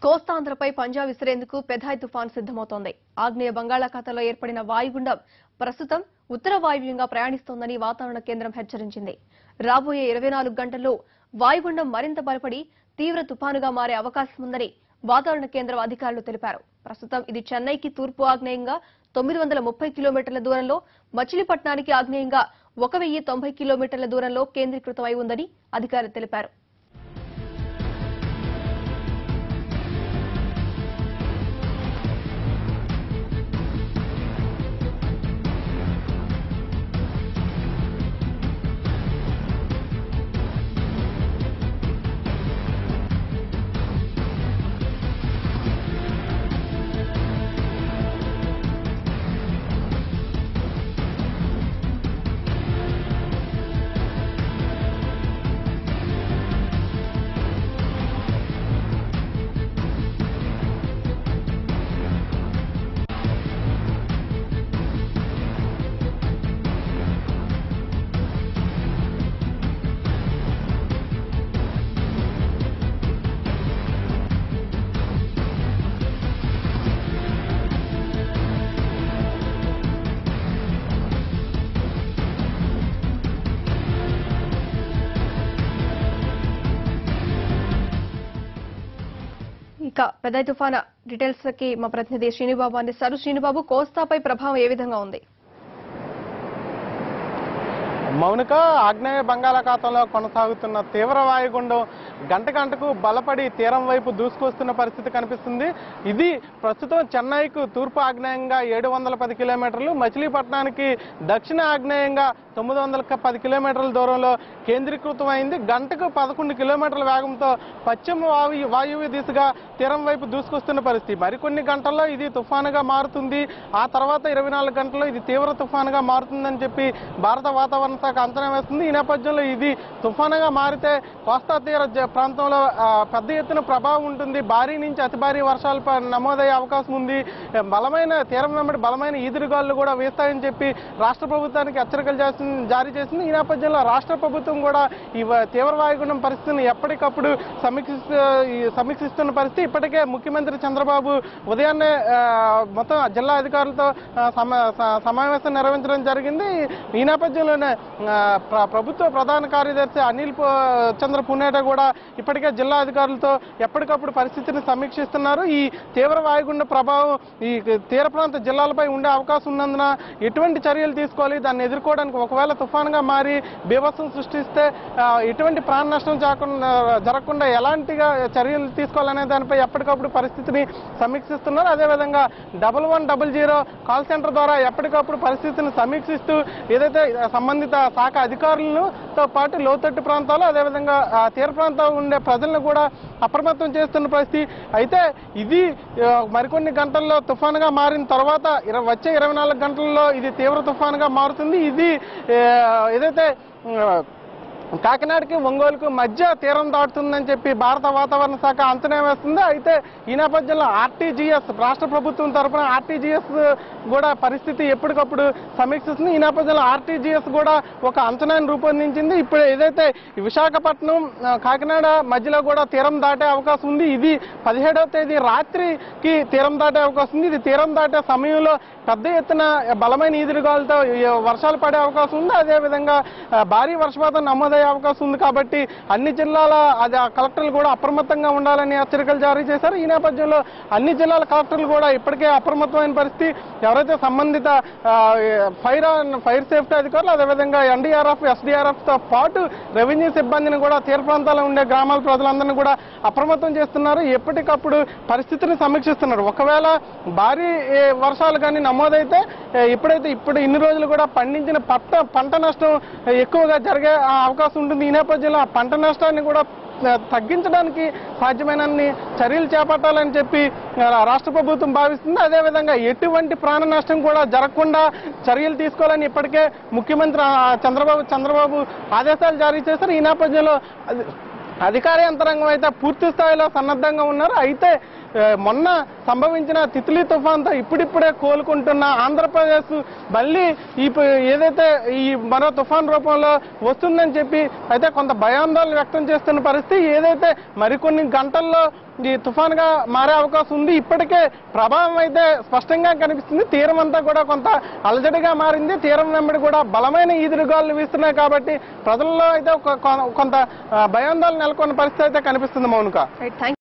కోస్తాంధ్రపై పంజా విసిరేందుకు Phethai తుఫాన్ సిద్ధమవుతోంది. ఆగ్నేయ బంగాళాఖాతంలో ఏర్పడిన వాయుగుండం ప్రస్తుతం ఉత్తర వాయువ్యంగా ప్రయాణిస్తోందని వాతావరణ కేంద్రం హెచ్చరించింది. రాబోయే 24 గంటల్లో వాయుగుండం మరింత బలపడి తీవ్ర తుఫానుగా మారే అవకాశం ఉందని వాతావరణ కేంద్రం అధికారులు తెలిపారు. ప్రస్తుతం ఇది చెన్నైకి తూర్పు ఆగ్నేయంగా 930 కిలోమీటర్ల దూరంలో, మచిలీపట్నానికి ఆగ్నేయంగా 1090 కిలోమీటర్ల దూరంలో కేంద్రీకృతమై ఉందని అధికారులు తెలిపారు. ఇక పెథాయ్ తుఫాన్ డీటెయిల్స్ కి మా ప్రతినిధి శ్రీనిబాబు అందిస్తారు. శ్రీనిబాబు, కోస్తాపై ప్రభావం ఏ విధంగా ఉంది? మౌనిక, ఆగ్నేయ బంగాళాఖాతంలో కొనసాగుతున్న తీవ్ర వాయుగుండం గంటకు బలపడి తీరం వైపు దూసుకొస్తున్న పరిస్థితి కనిపిస్తుంది. ఇది ప్రస్తుతం చెన్నైకు తూర్పు ఆగ్నేయంగా 710 కిలోమీటర్లు, మచిలీపట్నానికి దక్షిణ ఆగ్నేయంగా 910 కిలోమీటర్ల దూరంలో కేంద్రీకృతమైంది. గంటకు 11 కిలోమీటర్ల వేగంతో పశ్చిమ వాయువ్య దిశగా తీరం వైపు దూసుకొస్తున్న పరిస్థితి. మరికొన్ని గంటల్లో ఇది తుఫానుగా మారుతుంది. ఆ తర్వాత 24 గంటల్లో ఇది తీవ్ర తుఫానుగా మారుతుందని చెప్పి భారత వాతావరణ శాఖ అంచనా వేస్తుంది. ఈ నేపథ్యంలో ఇది తుఫానుగా మారితే కోస్తా తీర ప్రాంతంలో పెద్ద ఎత్తున ప్రభావం ఉంటుంది. భారీ నుంచి అతి భారీ వర్షాలు నమోదయ్యే అవకాశం ఉంది. బలమైన తీరం వెంబడి బలమైన ఈదురుగాలు కూడా వీస్తాయని చెప్పి రాష్ట్ర ప్రభుత్వానికి హెచ్చరికలు జారీ చేసింది. ఈ నేపథ్యంలో రాష్ట్ర ప్రభుత్వం కూడా ఈ తీవ్ర వాయుగుండం పరిస్థితిని ఎప్పటికప్పుడు సమీక్షిస్తున్న పరిస్థితి. ఇప్పటికే ముఖ్యమంత్రి చంద్రబాబు ఉదయాన్నే మొత్తం జిల్లా అధికారులతో సమావేశం నిర్వహించడం జరిగింది. ఈ నేపథ్యంలోనే ప్రభుత్వ ప్రధాన కార్యదర్శి అనిల్ చంద్ర పునేటా కూడా ఇప్పటికే జిల్లా అధికారులతో ఎప్పటికప్పుడు పరిస్థితిని సమీక్షిస్తున్నారు. ఈ తీవ్ర వాయుగుండ ప్రభావం ఈ తీర ప్రాంత జిల్లాలపై ఉండే అవకాశం ఉన్నందున ఎటువంటి చర్యలు తీసుకోవాలి, దాన్ని ఎదుర్కోవడానికి ఒకవేళ తుఫానుగా మారి బీభత్సం సృష్టిస్తే ఎటువంటి ప్రాణ నష్టం జరగకుండా ఎలాంటిగా చర్యలు తీసుకోవాలనే దానిపై ఎప్పటికప్పుడు పరిస్థితిని సమీక్షిస్తున్నారు. అదేవిధంగా 1100 కాల్ సెంటర్ ద్వారా ఎప్పటికప్పుడు పరిస్థితిని సమీక్షిస్తూ ఏదైతే సంబంధిత శాఖ అధికారులతో పాటు లోతట్టు ప్రాంతాలు అదేవిధంగా తీర ప్రాంతాలు ఉండే ప్రజలను కూడా అప్రమత్తం చేస్తున్న పరిస్థితి. అయితే ఇది మరికొన్ని గంటల్లో తుఫానుగా మారిన తర్వాత వచ్చే 24 గంటల్లో ఇది తీవ్ర తుఫానుగా మారుతుంది. ఇది ఏదైతే కాకినాడకి ఒంగోలుకు మధ్య తీరం దాటుతుందని చెప్పి భారత వాతావరణ శాఖ అంచనా వేస్తుంది. అయితే ఈ నేపథ్యంలో ఆర్టీజీఎస్ రాష్ట్ర ప్రభుత్వం తరఫున ఆర్టీజీఎస్ కూడా పరిస్థితి ఎప్పటికప్పుడు సమీక్షిస్తుంది. ఈ నేపథ్యంలో ఆర్టీజీఎస్ కూడా ఒక అంచనాను రూపొందించింది. ఇప్పుడు ఏదైతే విశాఖపట్నం కాకినాడ మధ్యలో కూడా తీరం దాటే అవకాశం ఉంది. ఇది 17వ తేదీ రాత్రికి తీరం దాటే అవకాశం ఉంది. ఇది తీరం దాటే సమయంలో పెద్ద ఎత్తున బలమైన ఈదురుగాలతో వర్షాలు పడే అవకాశం ఉంది. అదేవిధంగా భారీ వర్షపాతం నమోదయ్యే అవకాశం ఉంది. కాబట్టి అన్ని జిల్లాల కలెక్టర్లు కూడా అప్రమత్తంగా ఉండాలని హెచ్చరికలు జారీ చేశారు. ఈ నేపథ్యంలో అన్ని జిల్లాల కలెక్టర్లు కూడా ఇప్పటికే అప్రమత్తమైన పరిస్థితి. ఎవరైతే సంబంధిత ఫైర్ సేఫ్టీ అధికారులు అదేవిధంగా ఎన్డీఆర్ఎఫ్ ఎస్డీఆర్ఎఫ్ తో పాటు రెవెన్యూ సిబ్బందిని కూడా తీర ప్రాంతాల్లో ఉండే గ్రామాల ప్రజలందరినీ కూడా అప్రమత్తం చేస్తున్నారు. ఎప్పటికప్పుడు పరిస్థితిని సమీక్షిస్తున్నారు. ఒకవేళ భారీ వర్షాలు కానీ నమోదైతే ఇప్పుడు ఇన్ని రోజులు కూడా పండించిన పంట నష్టం ఎక్కువగా జరిగే అవకాశం ఉంటుంది. ఈ నేపథ్యంలో ఆ పంట నష్టాన్ని కూడా తగ్గించడానికి సాధ్యమైనన్ని చర్యలు చేపట్టాలని చెప్పి రాష్ట్ర ప్రభుత్వం భావిస్తుంది. అదేవిధంగా ఎటువంటి ప్రాణ నష్టం కూడా జరగకుండా చర్యలు తీసుకోవాలని ఇప్పటికే ముఖ్యమంత్రి చంద్రబాబు ఆదేశాలు జారీ చేశారు. ఈ నేపథ్యంలో అధికార యంత్రాంగం అయితే పూర్తి స్థాయిలో సన్నద్ధంగా ఉన్నారు. అయితే మొన్న సంభవించిన తిత్లీ తుఫాన్తో ఇప్పుడిప్పుడే కోలుకుంటున్న ఆంధ్రప్రదేశ్ మళ్ళీ ఏదైతే ఈ మరో తుఫాన్ రూపంలో వస్తుందని చెప్పి అయితే కొంత భయాందోళన వ్యక్తం చేస్తున్న పరిస్థితి. ఏదైతే మరికొన్ని గంటల్లో ఈ తుఫాన్గా మారే అవకాశం ఉంది. ఇప్పటికే ప్రభావం అయితే స్పష్టంగా కనిపిస్తుంది. తీరం అంతా కూడా కొంత అలజడిగా మారింది. తీరం వెంబడి కూడా బలమైన ఈదురుగాలు వీస్తున్నాయి కాబట్టి ప్రజల్లో అయితే కొంత భయాందోళన నెలకొన్న పరిస్థితి అయితే కనిపిస్తుంది. మౌనిక.